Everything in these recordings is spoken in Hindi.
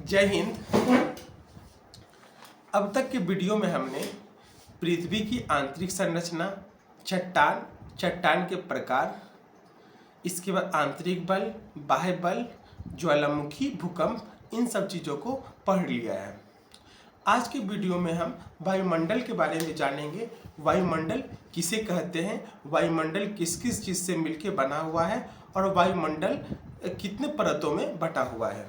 जय हिंद। अब तक के वीडियो में हमने पृथ्वी की आंतरिक संरचना, चट्टान के प्रकार, इसके बाद आंतरिक बल, बाह्य बल, ज्वालामुखी, भूकंप, इन सब चीज़ों को पढ़ लिया है। आज के वीडियो में हम वायुमंडल के बारे में जानेंगे। वायुमंडल किसे कहते हैं, वायुमंडल किस किस चीज़ से मिलकर बना हुआ है और वायुमंडल कितने परतों में बटा हुआ है।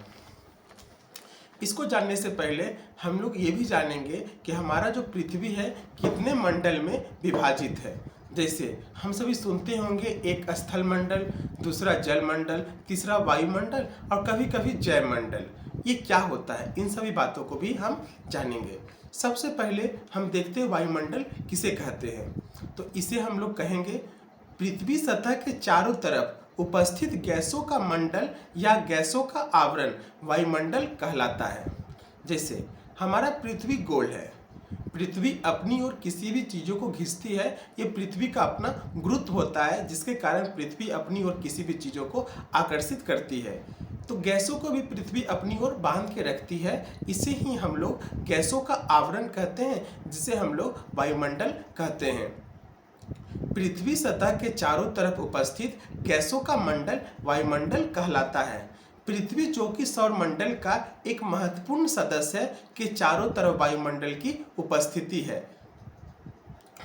इसको जानने से पहले हम लोग ये भी जानेंगे कि हमारा जो पृथ्वी है कितने मंडल में विभाजित है। जैसे हम सभी सुनते होंगे, एक स्थल मंडल, दूसरा जल मंडल, तीसरा वायुमंडल और कभी कभी जैवमंडल। ये क्या होता है, इन सभी बातों को भी हम जानेंगे। सबसे पहले हम देखते हैं वायुमंडल किसे कहते हैं। तो इसे हम लोग कहेंगे पृथ्वी सतह के चारों तरफ उपस्थित गैसों का मंडल या गैसों का आवरण वायुमंडल कहलाता है। जैसे हमारा पृथ्वी गोल है, पृथ्वी अपनी ओर किसी भी चीज़ों को खींचती है। ये पृथ्वी का अपना गुरुत्व होता है, जिसके कारण पृथ्वी अपनी ओर किसी भी चीज़ों को आकर्षित करती है। तो गैसों को भी पृथ्वी अपनी ओर बांध के रखती है। इसे ही हम लोग गैसों का आवरण कहते हैं, जिसे हम लोग वायुमंडल कहते हैं। पृथ्वी सतह के चारों तरफ उपस्थित गैसों का मंडल वायुमंडल कहलाता है। पृथ्वी जो कि सौरमंडल का एक महत्वपूर्ण सदस्य है, के चारों तरफ वायुमंडल की उपस्थिति है।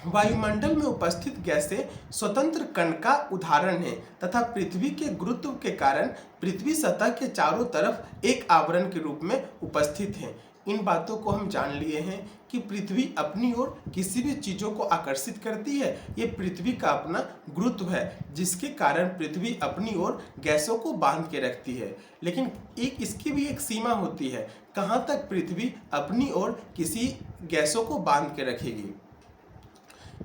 वायुमंडल में उपस्थित गैसें स्वतंत्र कण का उदाहरण है तथा पृथ्वी के गुरुत्व के कारण पृथ्वी सतह के चारों तरफ एक आवरण के रूप में उपस्थित हैं। इन बातों को हम जान लिए हैं कि पृथ्वी अपनी ओर किसी भी चीज़ों को आकर्षित करती है। ये पृथ्वी का अपना गुरुत्व है, जिसके कारण पृथ्वी अपनी ओर गैसों को बांध के रखती है। लेकिन इसकी भी एक सीमा होती है, कहाँ तक पृथ्वी अपनी ओर किसी गैसों को बांध के रखेगी,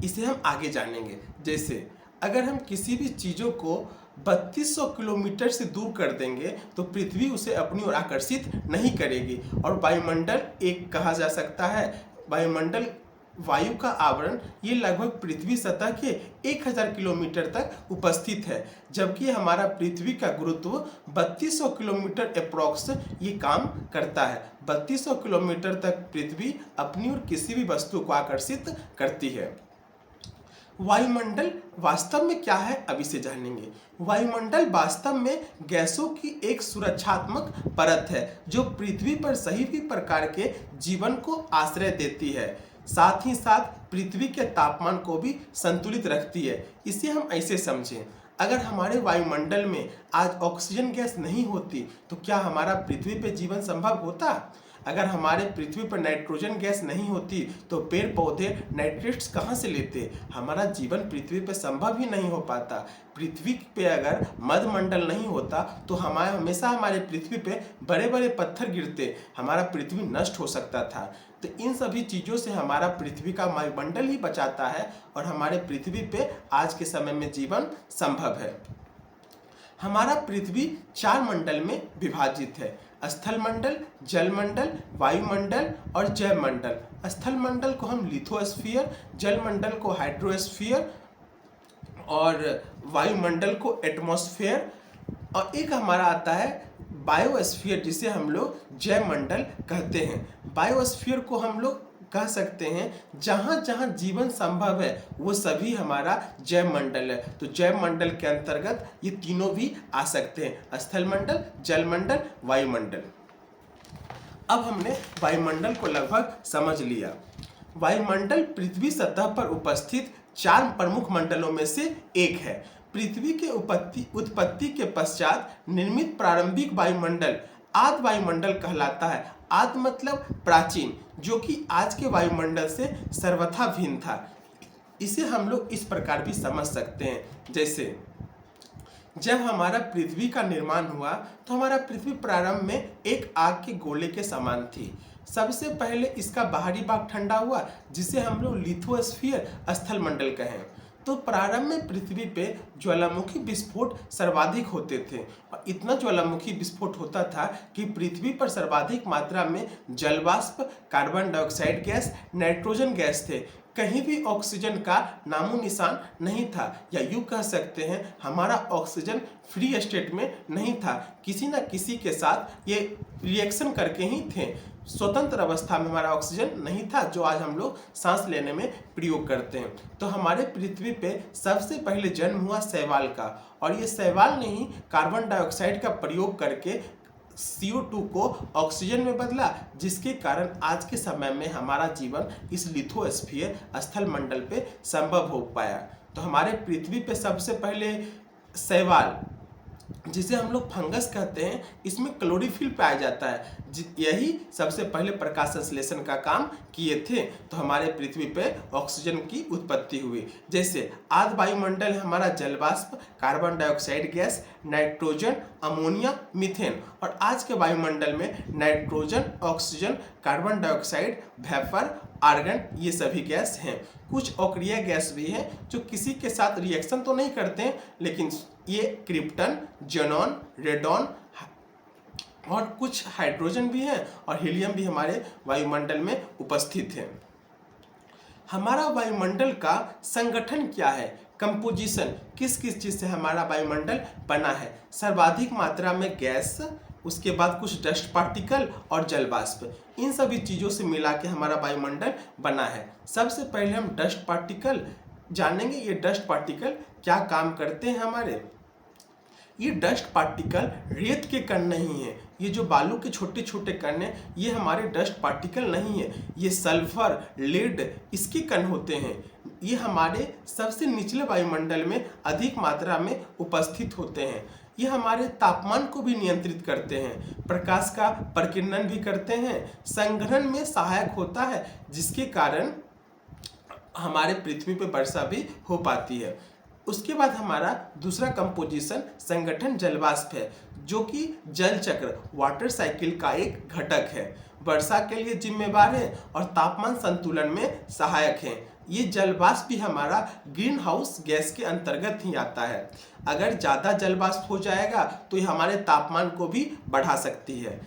इसे हम आगे जानेंगे। जैसे अगर हम किसी भी चीज़ों को 3200 किलोमीटर से दूर कर देंगे तो पृथ्वी उसे अपनी ओर आकर्षित नहीं करेगी। और वायुमंडल एक कहा जा सकता है, वायुमंडल वायु का आवरण ये लगभग पृथ्वी सतह के 1000 किलोमीटर तक उपस्थित है, जबकि हमारा पृथ्वी का गुरुत्व 3200 किलोमीटर अप्रॉक्स ये काम करता है। 3200 किलोमीटर तक पृथ्वी अपनी ओर किसी भी वस्तु को आकर्षित करती है। वायुमंडल वास्तव में क्या है, अब इसे जानेंगे। वायुमंडल वास्तव में गैसों की एक सुरक्षात्मक परत है जो पृथ्वी पर सही भी प्रकार के जीवन को आश्रय देती है, साथ ही साथ पृथ्वी के तापमान को भी संतुलित रखती है। इसे हम ऐसे समझें, अगर हमारे वायुमंडल में आज ऑक्सीजन गैस नहीं होती तो क्या हमारा पृथ्वी पर जीवन संभव होता? अगर हमारे पृथ्वी पर नाइट्रोजन गैस नहीं होती तो पेड़ पौधे नाइट्रेट्स कहाँ से लेते? हमारा जीवन पृथ्वी पर संभव ही नहीं हो पाता। पृथ्वी पे अगर मध्यमंडल नहीं होता तो हमेशा हमारे पृथ्वी पे बड़े बड़े पत्थर गिरते, हमारा पृथ्वी नष्ट हो सकता था। तो इन सभी चीज़ों से हमारा पृथ्वी का वायुमंडल ही बचाता है और हमारे पृथ्वी पे आज के समय में जीवन संभव है। हमारा पृथ्वी 4 मंडल में विभाजित है, स्थल मंडल, जल मंडल, वायुमंडल और जैवमंडल। स्थल मंडल को हम लिथोस्फीयर, जल मंडल को हाइड्रोस्फीयर और वायुमंडल को एटमॉस्फेयर, और एक हमारा आता है बायोस्फीयर, जिसे हम लोग जैवमंडल कहते हैं। बायोस्फीयर को हम लोग कह सकते हैं जहाँ जहाँ जीवन संभव है वो सभी हमारा जैवमंडल है। तो जैवमंडल के अंतर्गत ये तीनों भी आ सकते हैं, स्थल मंडल, जल मंडल, वायुमंडल। अब हमने वायुमंडल को लगभग समझ लिया। वायुमंडल पृथ्वी सतह पर उपस्थित 4 प्रमुख मंडलों में से एक है। पृथ्वी के उत्पत्ति के पश्चात निर्मित प्रारंभिक वायुमंडल आदि वायुमंडल कहलाता है। आदि मतलब प्राचीन, जो कि आज के वायुमंडल से सर्वथा भिन्न था। इसे हम लोग इस प्रकार भी समझ सकते हैं, जैसे जब हमारा पृथ्वी का निर्माण हुआ तो हमारा पृथ्वी प्रारंभ में एक आग के गोले के समान थी। सबसे पहले इसका बाहरी भाग ठंडा हुआ, जिसे हम लोग लिथोस्फीयर, स्थल मंडल कहें। तो प्रारंभ में पृथ्वी पे ज्वालामुखी विस्फोट सर्वाधिक होते थे और इतना ज्वालामुखी विस्फोट होता था कि पृथ्वी पर सर्वाधिक मात्रा में जलवाष्प, carbon dioxide gas, nitrogen gas थे। कहीं भी ऑक्सीजन का नामो निशान नहीं था, या यूँ कह सकते हैं हमारा ऑक्सीजन फ्री स्टेट में नहीं था, किसी न किसी के साथ ये रिएक्शन करके ही थे। स्वतंत्र अवस्था में हमारा ऑक्सीजन नहीं था जो आज हम लोग सांस लेने में प्रयोग करते हैं। तो हमारे पृथ्वी पे सबसे पहले जन्म हुआ शैवाल का, और ये शैवाल ने ही कार्बन डाइऑक्साइड का प्रयोग करके CO2 को ऑक्सीजन में बदला, जिसके कारण आज के समय में हमारा जीवन इस लिथोस्फीयर स्थल मंडल पे संभव हो पाया। तो हमारे पृथ्वी पे सबसे पहले शैवाल, जिसे हम लोग फंगस कहते हैं, इसमें क्लोरोफिल पाया जाता है, यही सबसे पहले प्रकाश संश्लेषण का काम किए थे। तो हमारे पृथ्वी पे ऑक्सीजन की उत्पत्ति हुई। जैसे आद्य वायुमंडल हमारा जल वाष्प, carbon dioxide gas, nitrogen, ammonia, methane, और आज के वायुमंडल में nitrogen, oxygen, carbon dioxide, vapour, argon, ये सभी गैस हैं। कुछ अक्रिय गैस भी हैं जो किसी के साथ रिएक्शन तो नहीं करते हैं, लेकिन ये क्रिप्टन, ज़ेनॉन, रेडॉन और कुछ हाइड्रोजन भी हैं, और हीलियम भी हमारे वायुमंडल में उपस्थित है। हमारा वायुमंडल का संगठन क्या है, कंपोजिशन, किस किस चीज़ से हमारा वायुमंडल बना है? सर्वाधिक मात्रा में गैस, उसके बाद कुछ डस्ट पार्टिकल और जल वाष्प, इन सभी चीज़ों से मिला के हमारा वायुमंडल बना है। सबसे पहले हम डस्ट पार्टिकल जानेंगे। ये डस्ट पार्टिकल क्या काम करते हैं हमारे? ये डस्ट पार्टिकल रेत के कण नहीं है, ये जो बालू के छोटे छोटे कण हैं ये हमारे डस्ट पार्टिकल नहीं है, ये सल्फर, लेड, इसके कण होते हैं। ये हमारे सबसे निचले वायुमंडल में अधिक मात्रा में उपस्थित होते हैं। ये हमारे तापमान को भी नियंत्रित करते हैं, प्रकाश का प्रकीर्णन भी करते हैं, संघनन में सहायक होता है, जिसके कारण हमारे पृथ्वी पर वर्षा भी हो पाती है। उसके बाद हमारा दूसरा कंपोजिशन संगठन जलवाष्प है, जो कि जल चक्र, वाटर साइकिल का एक घटक है, वर्षा के लिए जिम्मेवार है और तापमान संतुलन में सहायक है। ये जलवाष्प भी हमारा ग्रीन हाउस गैस के अंतर्गत ही आता है। अगर ज़्यादा जलवाष्प हो जाएगा तो ये हमारे तापमान को भी बढ़ा सकती है।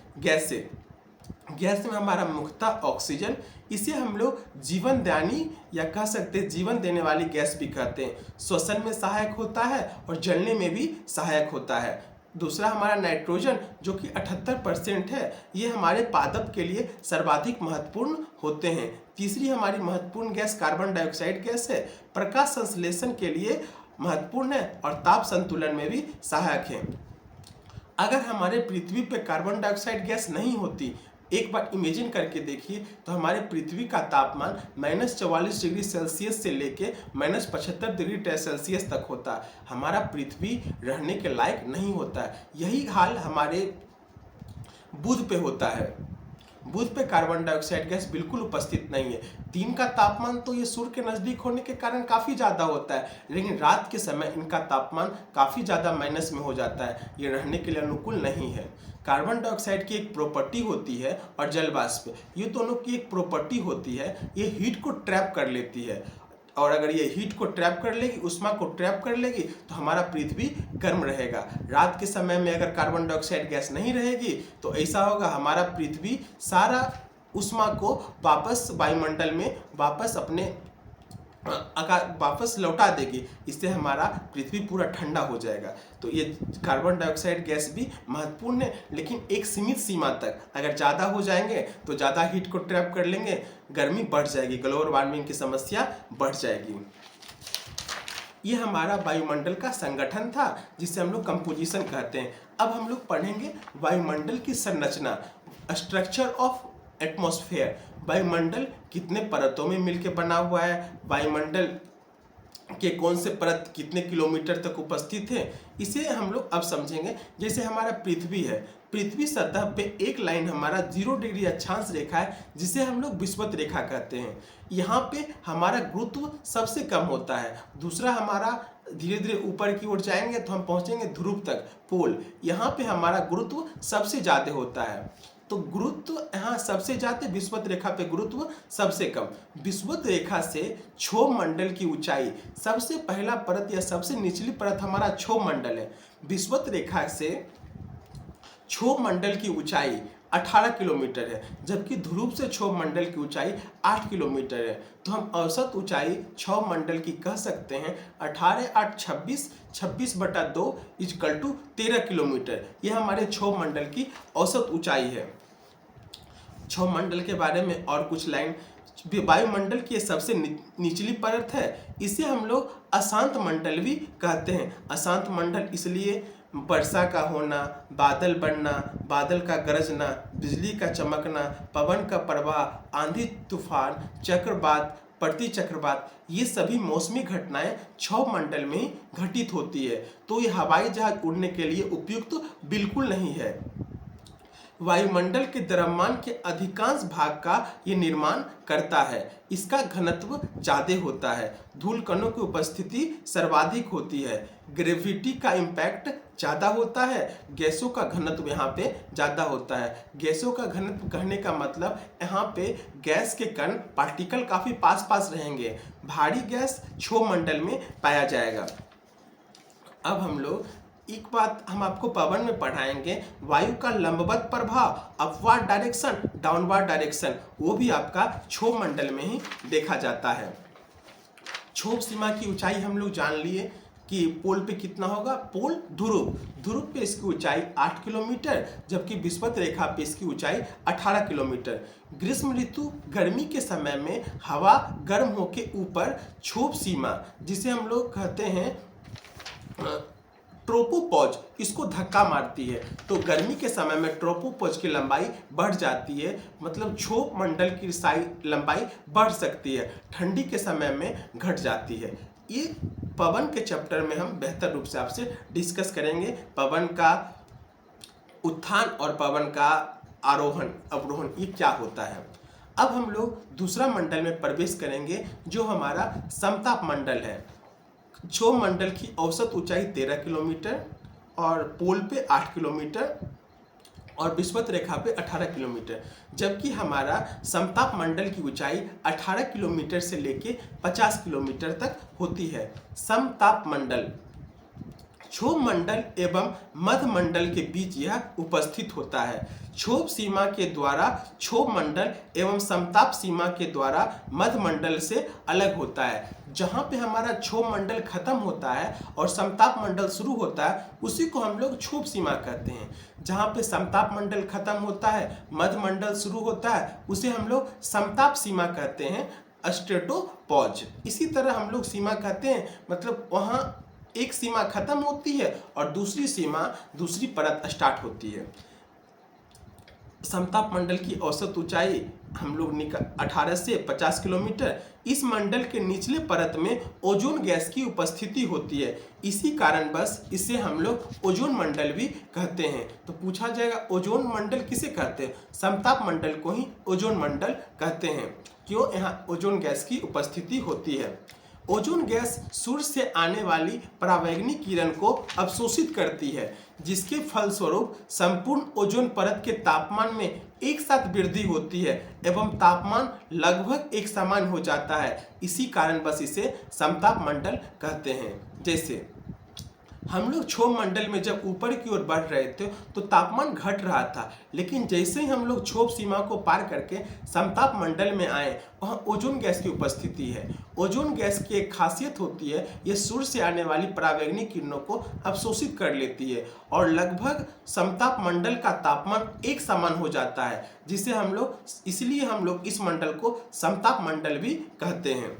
गैस में हमारा मुख्यतः ऑक्सीजन, इसे हम लोग जीवनदायिनी या कह सकते हैं जीवन देने वाली गैस भी कहते हैं। श्वसन में सहायक होता है और जलने में भी सहायक होता है। दूसरा हमारा नाइट्रोजन, जो कि 78% है, ये हमारे पादप के लिए सर्वाधिक महत्वपूर्ण होते हैं। तीसरी हमारी महत्वपूर्ण गैस कार्बन डाइऑक्साइड गैस है, प्रकाश संश्लेषण के लिए महत्वपूर्ण है और ताप संतुलन में भी सहायक है। अगर हमारे पृथ्वी पे कार्बन डाइऑक्साइड गैस नहीं होती, एक बार इमेजिन करके देखिए, तो हमारे पृथ्वी का तापमान -44 डिग्री सेल्सियस से लेके -75 डिग्री सेल्सियस तक होता है। हमारा पृथ्वी रहने के लायक नहीं होता है। यही हाल हमारे बुध पे होता है। बुध पे कार्बन डाइऑक्साइड गैस बिल्कुल उपस्थित नहीं है। दिन का तापमान तो ये सूर्य के नज़दीक होने के कारण काफ़ी ज़्यादा होता है, लेकिन रात के समय इनका तापमान काफ़ी ज़्यादा माइनस में हो जाता है। ये रहने के लिए अनुकूल नहीं है। कार्बन डाइऑक्साइड की एक प्रॉपर्टी होती है और जल वाष्प, ये दोनों की एक प्रॉपर्टी होती है, ये हीट को ट्रैप कर लेती है, और अगर ये हीट को ट्रैप कर लेगी, उष्मा को ट्रैप कर लेगी, तो हमारा पृथ्वी गर्म रहेगा। रात के समय में अगर कार्बन डाइऑक्साइड गैस नहीं रहेगी तो ऐसा होगा, हमारा पृथ्वी सारा उष्मा को वापस वायुमंडल में वापस लौटा देगी। इससे हमारा पृथ्वी पूरा ठंडा हो जाएगा। तो ये कार्बन डाइऑक्साइड गैस भी महत्वपूर्ण है, लेकिन एक सीमित सीमा तक। अगर ज़्यादा हो जाएंगे तो ज़्यादा हीट को ट्रैप कर लेंगे, गर्मी बढ़ जाएगी, ग्लोबल वार्मिंग की समस्या बढ़ जाएगी। ये हमारा वायुमंडल का संगठन था, जिसे हम लोग कंपोजिशन कहते हैं। अब हम लोग पढ़ेंगे वायुमंडल की संरचना, स्ट्रक्चर ऑफ एटमॉस्फेयर। वायुमंडल कितने परतों में मिलकर बना हुआ है, वायुमंडल के कौन से परत कितने किलोमीटर तक उपस्थित है, इसे हम लोग अब समझेंगे। जैसे हमारा पृथ्वी है, पृथ्वी सतह पे एक लाइन हमारा 0 डिग्री अक्षांश रेखा है, जिसे हम लोग विषुवत रेखा कहते हैं। यहाँ पे हमारा गुरुत्व सबसे कम होता है। दूसरा हमारा धीरे धीरे ऊपर की ओर जाएंगे तो हम पहुँचेंगे ध्रुव तक, पोल। यहाँ पे हमारा गुरुत्व सबसे ज़्यादा होता है। तो गुरुत्व यहाँ सबसे ज़्यादा, विषुवत रेखा पे गुरुत्व सबसे कम। विषुवत रेखा से क्षोभ मंडल की ऊंचाई, सबसे पहला परत या सबसे निचली परत हमारा क्षोभ मंडल है। विषुवत रेखा से क्षोभ मंडल की ऊंचाई 18 किलोमीटर है, जबकि ध्रुव से क्षोभ मंडल की ऊंचाई 8 किलोमीटर है। तो हम औसत ऊंचाई क्षोभ मंडल की कह सकते हैं 18 8 26, 26/2 = 13 किलोमीटर। यह हमारे क्षोभ मंडल की औसत ऊंचाई है। क्षोभ मंडल के बारे में और कुछ लाइन। वायुमंडल की सबसे निचली परत है, इसे हम लोग अशांत मंडल भी कहते हैं। अशांत मंडल इसलिए वर्षा का होना, बादल बनना, बादल का गरजना, बिजली का चमकना, पवन का प्रवाह, आंधी तूफान, चक्रवात, प्रति चक्रवात, ये सभी मौसमी घटनाएं क्षोभ मंडल में ही घटित होती है। तो ये हवाई जहाज उड़ने के लिए उपयुक्त बिल्कुल नहीं है। वायुमंडल के द्रव्यमान के अधिकांश भाग का ये निर्माण करता है। इसका घनत्व ज़्यादा होता है, धूल कणों की उपस्थिति सर्वाधिक होती है, ग्रेविटी का इम्पैक्ट ज़्यादा होता है, गैसों का घनत्व यहाँ पे ज़्यादा होता है। गैसों का घनत्व कहने का मतलब यहाँ पे गैस के कण पार्टिकल काफ़ी पास पास रहेंगे। भारी गैस क्षोभ मंडल में पाया जाएगा। अब हम लोग एक बात हम आपको पवन में पढ़ाएंगे, वायु का लंबवत प्रभाव, अपवार्ड डायरेक्शन, डाउनवर्ड डायरेक्शन, वो भी आपका क्षोभ मंडल में ही देखा जाता है। क्षोभ सीमा की ऊंचाई हम लोग जान लिए कि पोल पे कितना होगा। पोल ध्रुव पे इसकी ऊंचाई 8 किलोमीटर, जबकि विषुवत रेखा पे इसकी ऊंचाई 18 किलोमीटर। ग्रीष्म ऋतु गर्मी के समय में हवा गर्म होके ऊपर क्षोभ सीमा, जिसे हम लोग कहते हैं ट्रोपोपॉज, इसको धक्का मारती है। तो गर्मी के समय में ट्रोपोपॉज की लंबाई बढ़ जाती है, मतलब क्षोभ मंडल की लंबाई बढ़ सकती है, ठंडी के समय में घट जाती है। ये पवन के चैप्टर में हम बेहतर रूप से आपसे डिस्कस करेंगे, पवन का उत्थान और पवन का आरोहण अवरोहण ये क्या होता है। अब हम लोग दूसरा मंडल में प्रवेश करेंगे, जो हमारा समताप मंडल है। क्षोभ मंडल की औसत ऊंचाई 13 किलोमीटर और पोल पे 8 किलोमीटर और विषुवत रेखा पे 18 किलोमीटर, जबकि हमारा समताप मंडल की ऊंचाई 18 किलोमीटर से लेके 50 किलोमीटर तक होती है। समताप मंडल क्षोभ मंडल एवं मध्य मंडल के बीच यह उपस्थित होता है। क्षोभ सीमा के द्वारा क्षोभ मंडल एवं समताप सीमा के द्वारा मध्य मंडल से अलग होता है। जहाँ पे हमारा क्षोभ मंडल खत्म होता है और समताप मंडल शुरू होता है, उसी को हम लोग क्षोभ सीमा कहते हैं। जहाँ पे समताप मंडल खत्म होता है, मध्य मंडल शुरू होता है, उसे हम लोग समताप सीमा कहते हैं, स्ट्रेटोपॉज। इसी तरह हम लोग सीमा कहते हैं, मतलब वहाँ एक सीमा खत्म होती है और दूसरी सीमा, दूसरी परत स्टार्ट होती है। समताप मंडल की औसत ऊंचाई हम लोग 18 से 50 किलोमीटर। इस मंडल के निचले परत में ओजोन गैस की उपस्थिति होती है, इसी कारण बस इसे हम लोग ओजोन मंडल भी कहते हैं। तो पूछा जाएगा ओजोन मंडल किसे कहते हैं? समताप मंडल को ही ओजोन मंडल कहते हैं। क्यों? यहाँ ओजोन गैस की उपस्थिति होती है। ओजोन गैस सूर्य से आने वाली परावैंगनिक किरण को अवशोषित करती है, जिसके फलस्वरूप संपूर्ण ओजोन परत के तापमान में एक साथ वृद्धि होती है एवं तापमान लगभग एक समान हो जाता है। इसी कारण बस इसे समताप मंडल कहते हैं। जैसे हम लोग क्षोभ मंडल में जब ऊपर की ओर बढ़ रहे थे तो तापमान घट रहा था, लेकिन जैसे ही हम लोग क्षोभ सीमा को पार करके समताप मंडल में आए, वहाँ ओजोन गैस की उपस्थिति है। ओजोन गैस की एक खासियत होती है, ये सूर्य से आने वाली परावैंगनिक किरणों को अवशोषित कर लेती है और लगभग समताप मंडल का तापमान एक समान हो जाता है, जिसे हम लोग, इसलिए हम लोग इस मंडल को समताप मंडल भी कहते हैं।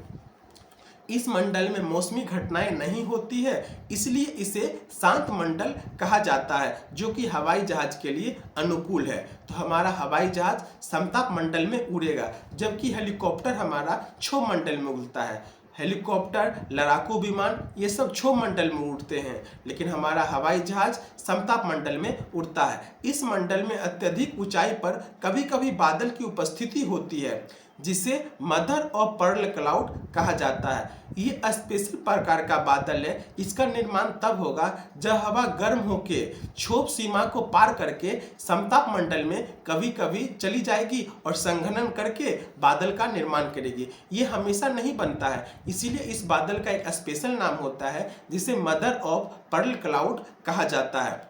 इस मंडल में मौसमी घटनाएं नहीं होती है, इसलिए इसे शांत मंडल कहा जाता है, जो कि हवाई जहाज के लिए अनुकूल है। तो हमारा हवाई जहाज समताप मंडल में उड़ेगा, जबकि हेलीकॉप्टर हमारा क्षोभ मंडल में उड़ता है। हेलीकॉप्टर, लड़ाकू विमान, ये सब क्षोभ मंडल में उड़ते हैं, लेकिन हमारा हवाई जहाज समताप मंडल में उड़ता है। इस मंडल में अत्यधिक ऊंचाई पर कभी कभी बादल की उपस्थिति होती है, जिसे मदर और पर्ल क्लाउड कहा जाता है। ये स्पेशल प्रकार का बादल है। इसका निर्माण तब होगा जब हवा गर्म होके क्षोभ सीमा को पार करके समताप मंडल में कभी कभी चली जाएगी और संघनन करके बादल का निर्माण करेगी। ये हमेशा नहीं बनता है, इसीलिए इस बादल का एक स्पेशल नाम होता है, जिसे मदर ऑफ पर्ल क्लाउड कहा जाता है।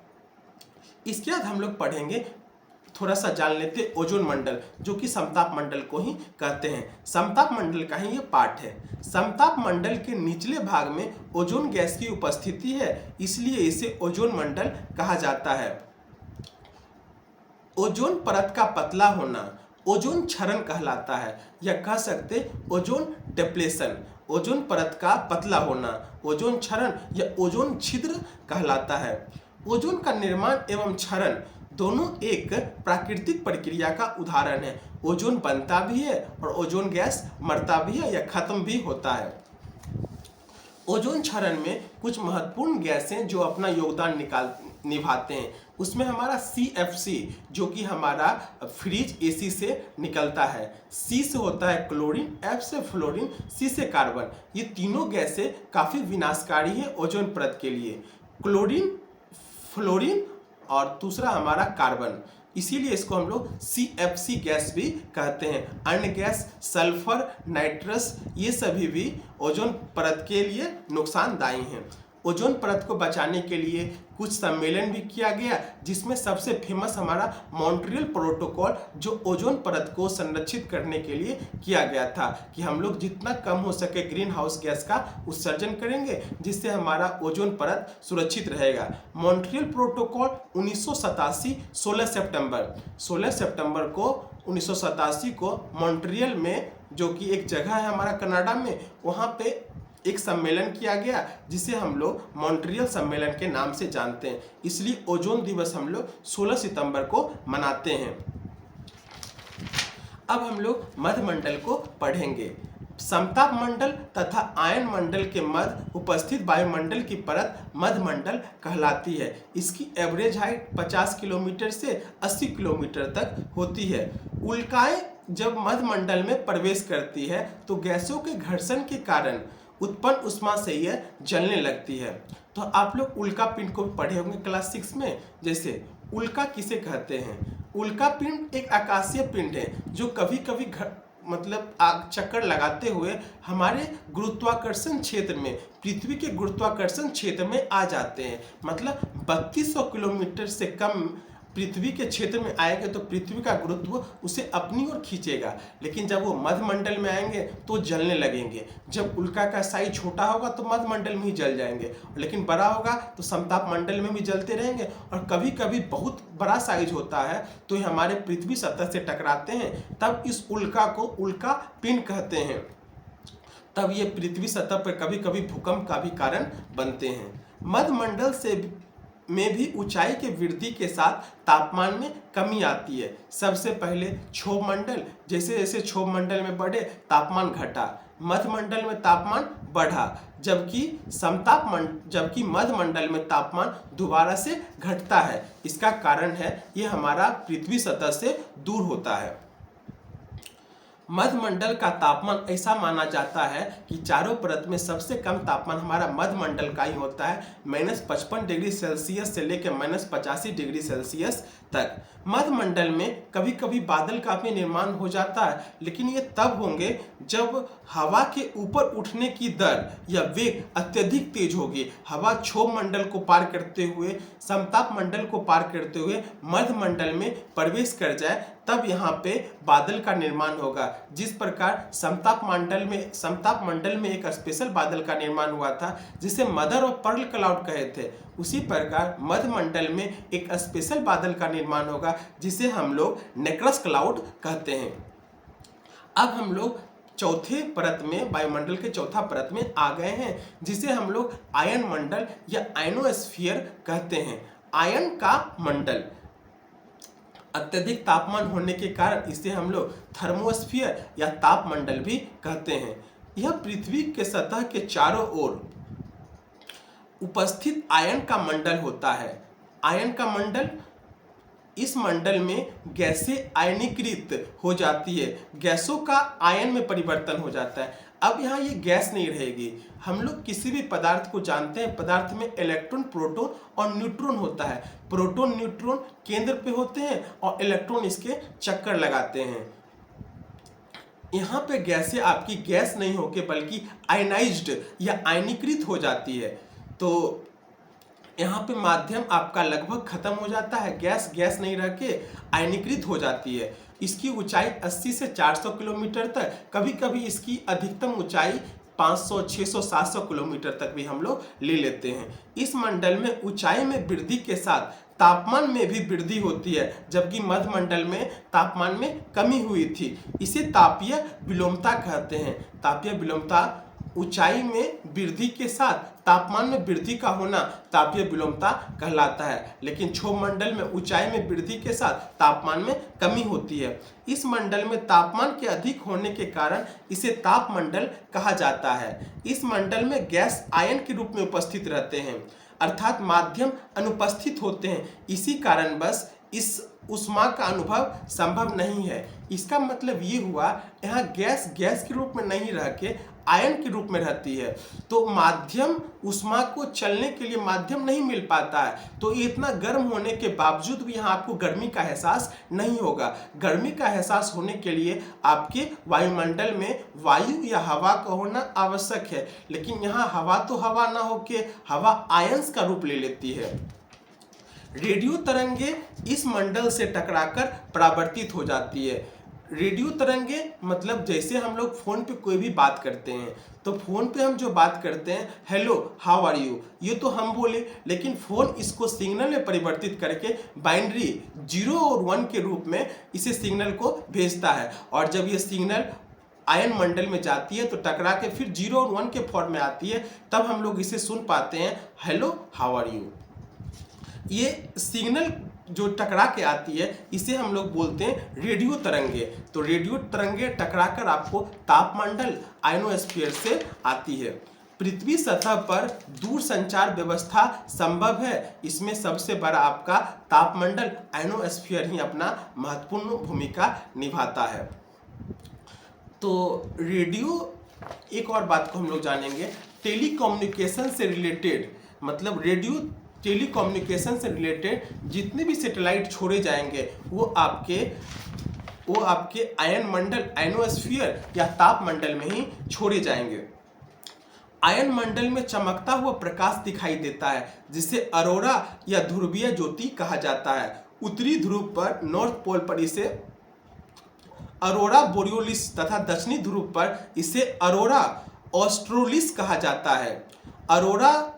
इसके बाद हम लोग पढ़ेंगे थोड़ा सा जान लेते हैं ओजोन मंडल, जो कि समताप मंडल को ही कहते हैं। समताप मंडल का ही ये पार्ट है। समताप मंडल के निचले भाग में ओजोन गैस की उपस्थिति है, इसलिए इसे ओजोन मंडल कहा जाता है। ओजोन परत का पतला होना ओजोन क्षरण कहलाता है, या कह सकते ओजोन डिप्लेशन। ओजोन परत का पतला होना ओजोन क्षरण या ओजोन छिद्र कहलाता है। ओजोन का निर्माण एवं क्षरण दोनों एक प्राकृतिक प्रक्रिया का उदाहरण है। ओजोन बनता भी है और ओजोन गैस मरता भी है या खत्म भी होता है। ओजोन क्षरण में कुछ महत्वपूर्ण गैसें जो अपना योगदान निभाते हैं, उसमें हमारा CFC जो कि हमारा फ्रिज AC से निकलता है। C से होता है क्लोरीन, F से फ्लोरीन, C से कार्बन। ये तीनों गैसें काफ़ी विनाशकारी है ओजोन परत के लिए। क्लोरीन, फ्लोरीन और दूसरा हमारा कार्बन, इसीलिए इसको हम लोग CFC गैस भी कहते हैं। अन्य गैस सल्फर, नाइट्रस, ये सभी भी ओजोन परत के लिए नुकसानदायी हैं। ओजोन परत को बचाने के लिए कुछ सम्मेलन भी किया गया, जिसमें सबसे फेमस हमारा मॉन्ट्रियल प्रोटोकॉल, जो ओजोन परत को संरक्षित करने के लिए किया गया था कि हम लोग जितना कम हो सके ग्रीन हाउस गैस का उत्सर्जन करेंगे, जिससे हमारा ओजोन परत सुरक्षित रहेगा। मॉन्ट्रियल प्रोटोकॉल 1987 16 सितंबर को 1987 को मॉन्ट्रियल में, जो कि एक जगह है हमारा कनाडा में, वहाँ पे एक सम्मेलन किया गया जिसे हम लोग मॉन्ट्रियल सम्मेलन के नाम से जानते हैं। इसलिए ओजोन दिवस हम लोग 16 सितंबर को मनाते हैं। अब हम लोग मध्यमंडल को पढ़ेंगे। समताप मंडल तथा आयन मंडल के मध्य उपस्थित वायुमंडल की परत मध्यमंडल कहलाती है। इसकी एवरेज हाइट 50 किलोमीटर से 80 किलोमीटर तक होती है। उल्काएं जब मध्यमंडल में प्रवेश करती है तो गैसों के घर्षण के कारण उत्पन्न उष्मा से यह जलने लगती है। तो आप लोग उल्का पिंड को पढ़े होंगे क्लास 6 में। जैसे उल्का किसे कहते हैं? उल्का पिंड एक आकाशीय पिंड है जो कभी कभी मतलब चक्कर लगाते हुए हमारे गुरुत्वाकर्षण क्षेत्र में, पृथ्वी के गुरुत्वाकर्षण क्षेत्र में आ जाते हैं। मतलब 3200 किलोमीटर से कम पृथ्वी के क्षेत्र में आएंगे तो पृथ्वी का गुरुत्व उसे अपनी ओर खींचेगा, लेकिन जब वो मध्यमंडल में आएंगे तो जलने लगेंगे। जब उल्का का साइज छोटा होगा तो मध्यमंडल में ही जल जाएंगे, लेकिन बड़ा होगा तो समताप मंडल में भी जलते रहेंगे। और कभी कभी बहुत बड़ा साइज होता है तो ये हमारे पृथ्वी सतह से टकराते हैं, तब इस उल्का को उल्का पिंड कहते हैं। तब ये पृथ्वी सतह पर कभी कभी भूकंप का भी कारण बनते हैं। मध्यमंडल से में भी ऊंचाई के वृद्धि के साथ तापमान में कमी आती है। सबसे पहले क्षोभ मंडल, जैसे जैसे क्षोभ मंडल में बढ़े तापमान घटा, मध्यमंडल में तापमान बढ़ा, जबकि मध्यमंडल में तापमान दोबारा से घटता है। इसका कारण है ये हमारा पृथ्वी सतह से दूर होता है। मध्यमंडल का तापमान ऐसा माना जाता है कि चारों परत में सबसे कम तापमान हमारा मध्यमंडल का ही होता है, -55 डिग्री सेल्सियस से लेकर -85 डिग्री सेल्सियस तक। मध्यमंडल में कभी कभी बादल का भी निर्माण हो जाता है, लेकिन ये तब होंगे जब हवा के ऊपर उठने की दर या वेग अत्यधिक तेज होगी। हवा क्षोभ मंडल को पार करते हुए, समताप मंडल को पार करते हुए मध्यमंडल में प्रवेश कर जाए, तब यहाँ पे बादल का निर्माण होगा। जिस प्रकार समताप मंडल में एक स्पेशल बादल का निर्माण हुआ था जिसे मदर और पर्ल क्लाउड कहे थे, उसी प्रकार मध्यमंडल में एक स्पेशल बादल का निर्माण होगा जिसे हम लोग नेक्रस क्लाउड कहते हैं। अब हम लोग चौथे परत में, वायुमंडल के चौथा परत में आ गए हैं, जिसे हम लोग आयन मंडल या आयनोस्फीयर कहते हैं। आयन का मंडल, अत्यधिक तापमान होने के कारण इसे हम लोग थर्मोस्फीयर या ताप मंडल भी कहते हैं। यह पृथ्वी के सतह के चारों ओर उपस्थित आयन का मंडल होता है। आयन का मंडल, इस मंडल में गैसें आयनीकृत हो जाती है, गैसों का आयन में परिवर्तन हो जाता है। अब यहाँ ये गैस नहीं रहेगी। हम लोग किसी भी पदार्थ को जानते हैं, पदार्थ में इलेक्ट्रॉन, प्रोटॉन और न्यूट्रॉन होता है। प्रोटॉन न्यूट्रॉन केंद्र पे होते हैं और इलेक्ट्रॉन इसके चक्कर लगाते हैं। यहाँ पे गैसें आपकी गैस नहीं होके बल्कि आयनाइज्ड या आयनीकृत हो जाती है। तो यहाँ पे माध्यम आपका लगभग खत्म हो जाता है, गैस गैस नहीं रह के आयनीकृत हो जाती है। इसकी ऊंचाई 80 से 400 किलोमीटर तक, कभी कभी इसकी अधिकतम ऊंचाई 500, 600, 700 किलोमीटर तक भी हम लोग ले लेते हैं। इस मंडल में ऊंचाई में वृद्धि के साथ तापमान में भी वृद्धि होती है, जबकि मध्य मंडल में तापमान में कमी हुई थी। इसे तापीय विलोमता कहते हैं। तापीय विलोमता, ऊंचाई में वृद्धि के साथ तापमान में वृद्धि का होना तापीय विलोमता कहलाता है। लेकिन क्षोभ मंडल में ऊंचाई में वृद्धि के साथ तापमान में कमी होती है। इस मंडल में तापमान के अधिक होने के कारण इसे ताप मंडल कहा जाता है। इस मंडल में गैस आयन के रूप में उपस्थित रहते हैं, अर्थात माध्यम अनुपस्थित होते हैं। इसी कारण बस इस ऊष्मा का अनुभव संभव नहीं है। इसका मतलब ये हुआ, यहाँ गैस गैस के रूप में नहीं रह के आयन के रूप में रहती है, तो माध्यम ऊष्मा को चलने के लिए माध्यम नहीं मिल पाता है। तो इतना गर्म होने के बावजूद भी यहाँ आपको गर्मी का एहसास नहीं होगा। गर्मी का एहसास होने के लिए आपके वायुमंडल में वायु या हवा का होना आवश्यक है, लेकिन यहाँ हवा तो हवा ना होके हवा आयंस का रूप ले लेती है। रेडियो तरंगे इस मंडल से टकराकर परावर्तित हो जाती है। रेडियो तरंगे मतलब जैसे हम लोग फोन पे कोई भी बात करते हैं, तो फोन पे हम जो बात करते हैं, हेलो हाउ आर यू, ये तो हम बोले, लेकिन फोन इसको सिग्नल में परिवर्तित करके बाइनरी 0 और 1 के रूप में इसे सिग्नल को भेजता है। और जब ये सिग्नल आयन मंडल में जाती है तो टकरा के फिर 0 और 1 के फॉर्म में आती है, तब हम लोग इसे सुन पाते हैं हेलो हाउ आर यू। ये सिग्नल जो टकरा के आती है इसे हम लोग बोलते हैं रेडियो तरंगे। तो रेडियो तरंगे टकराकर आपको तापमंडल आयनोस्फीयर से आती है। पृथ्वी सतह पर दूर संचार व्यवस्था संभव है। इसमें सबसे बड़ा आपका तापमंडल आयनोस्फीयर ही अपना महत्वपूर्ण भूमिका निभाता है। तो रेडियो, एक और बात को हम लोग जानेंगे, टेलीकम्युनिकेशन से रिलेटेड, मतलब रेडियो टेलीकम्युनिकेशन से रिलेटेड जितने भी सैटेलाइट छोड़े जाएंगे वो आपके आयन मंडल आयनोस्फीयर या ताप मंडल में ही छोड़े जाएंगे। आयन मंडल में चमकता हुआ प्रकाश दिखाई देता है, जिसे अरोरा या ध्रुवीय ज्योति कहा जाता है। उत्तरी ध्रुव पर, नॉर्थ पोल पर इसे अरोरा बोरियोलिस तथा दक्षिणी ध्रुव पर इसे अरोरा ऑस्ट्रोलिस कहा जाता है। अरोरा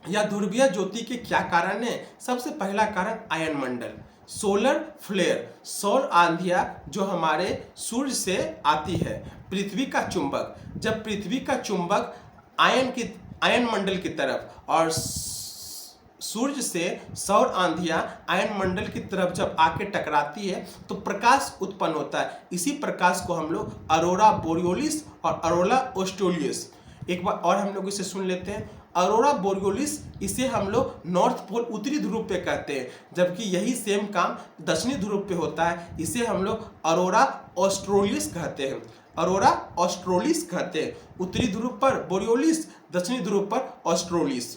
या ध्रुवीय ज्योति के क्या कारण है? सबसे पहला कारण आयन मंडल, सोलर फ्लेयर, सौर आंधियां जो हमारे सूर्य से आती है। पृथ्वी का चुंबक, जब पृथ्वी का चुंबक आयन मंडल की तरफ और सूर्य से सौर आंधियां आयन मंडल की तरफ जब आके टकराती है तो प्रकाश उत्पन्न होता है। इसी प्रकाश को हम लोग अरोरा बोरियोलिस और अरोरा ऑस्ट्रोलिस, एक बार और हम लोग इसे सुन लेते हैं। अरोरा बोरियोलिस, इसे हम लोग नॉर्थ पोल उत्तरी ध्रुव पे कहते हैं, जबकि यही सेम काम दक्षिणी ध्रुव पे होता है। इसे हम लोग अरोरा ऑस्ट्रोलिस कहते हैं। अरोरा ऑस्ट्रोलिस कहते हैं। उत्तरी ध्रुव पर बोरियोलिस, दक्षिणी ध्रुव पर ऑस्ट्रोलिस।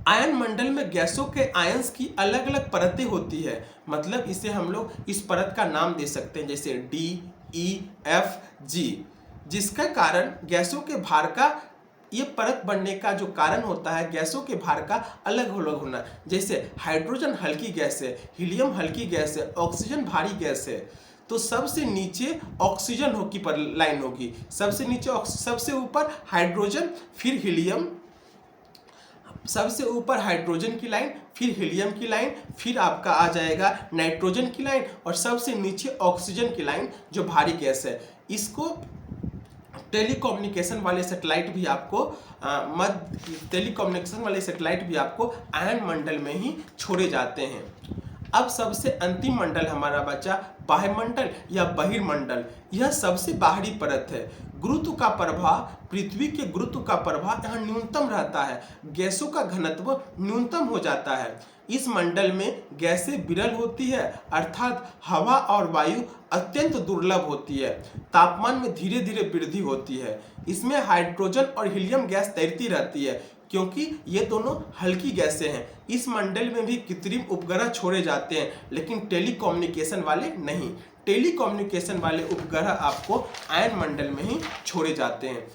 आयन मंडल में गैसों के आयंस की अलग अलग परतें होती है, मतलब इसे हम लोग इस परत का नाम दे सकते हैं, जैसे डी, ई, एफ, जी, जिसका कारण गैसों के भार का, ये परत बनने का जो कारण होता है गैसों के भार का अलग अलग होना। जैसे हाइड्रोजन हल्की गैस है, हीलियम हल्की गैस है, ऑक्सीजन भारी गैस है। तो सबसे नीचे ऑक्सीजन होगी पर लाइन होगी, सबसे नीचे सबसे ऊपर हाइड्रोजन, फिर हीलियम, सबसे ऊपर हाइड्रोजन की लाइन, फिर हीलियम की लाइन, फिर आपका आ जाएगा नाइट्रोजन की लाइन, और सबसे नीचे ऑक्सीजन की लाइन जो भारी गैस है। इसको टेलीकम्युनिकेशन वाले सैटेलाइट भी आपको आयन मंडल में ही छोड़े जाते हैं। अब सबसे अंतिम मंडल हमारा बचा बाह्यमंडल या बहिर्मंडल। यह सबसे बाहरी परत है। गुरुत्व का प्रभाव, पृथ्वी के गुरुत्व का प्रभाव यहाँ न्यूनतम रहता है, गैसों का घनत्व न्यूनतम हो जाता है। इस मंडल में गैसें विरल होती है, अर्थात हवा और वायु अत्यंत दुर्लभ होती है। तापमान में धीरे धीरे वृद्धि होती है। इसमें हाइड्रोजन और हीलियम गैस तैरती रहती है, क्योंकि ये दोनों हल्की गैसें हैं। इस मंडल में भी कृत्रिम उपग्रह छोड़े जाते हैं, लेकिन टेलीकम्युनिकेशन वाले नहीं। टेलीकम्युनिकेशन वाले उपग्रह आपको आयन मंडल में ही छोड़े जाते हैं।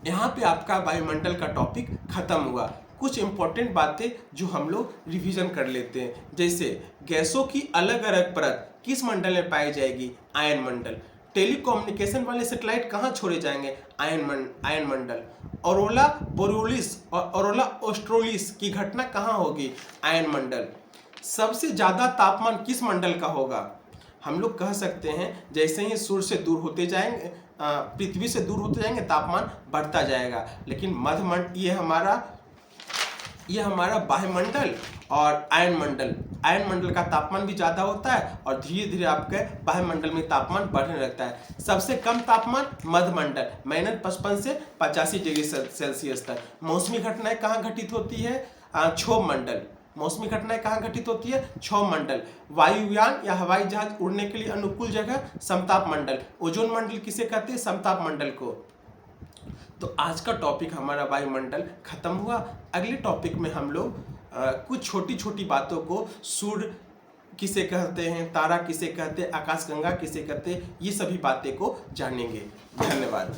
यहाँ पे आपका वायुमंडल का टॉपिक खत्म हुआ। कुछ इंपॉर्टेंट बातें जो हम लोग रिवीजन कर लेते हैं, जैसे गैसों की अलग अलग परत किस मंडल में पाई जाएगी? आयन मंडल। टेलीकम्युनिकेशन वाले सैटेलाइट कहाँ छोड़े जाएंगे? आयन मंडल। ऑरोला बोरियोलिस और ऑरोला ऑस्ट्रेलिस की घटना कहाँ होगी? आयन मंडल। सबसे ज़्यादा तापमान किस मंडल का होगा? हम लोग कह सकते हैं जैसे ही सूर्य से दूर होते जाएंगे, पृथ्वी से दूर होते जाएंगे, तापमान बढ़ता जाएगा। लेकिन ये हमारा वायुमंडल और आयन मंडल का तापमान भी ज़्यादा होता है और धीरे धीरे आपके वायुमंडल में तापमान बढ़ने लगता है। सबसे कम तापमान मध्यमंडल -55 से 85 डिग्री सेल्सियस तक। मौसमी घटनाएं कहाँ घटित होती है? क्षोभ मंडल। मौसमी घटनाएं कहाँ घटित होती है? क्षोभ मंडल। वायुयान या हवाई जहाज उड़ने के लिए अनुकूल जगह समताप मंडल। ओजोन मंडल किसे कहते हैं? समताप मंडल को। तो आज का टॉपिक हमारा वायुमंडल खत्म हुआ। अगले टॉपिक में हम लोग कुछ छोटी छोटी बातों को, सूर्य किसे कहते हैं, तारा किसे कहते हैं, आकाशगंगा किसे कहते हैं, ये सभी बातें को जानेंगे। धन्यवाद।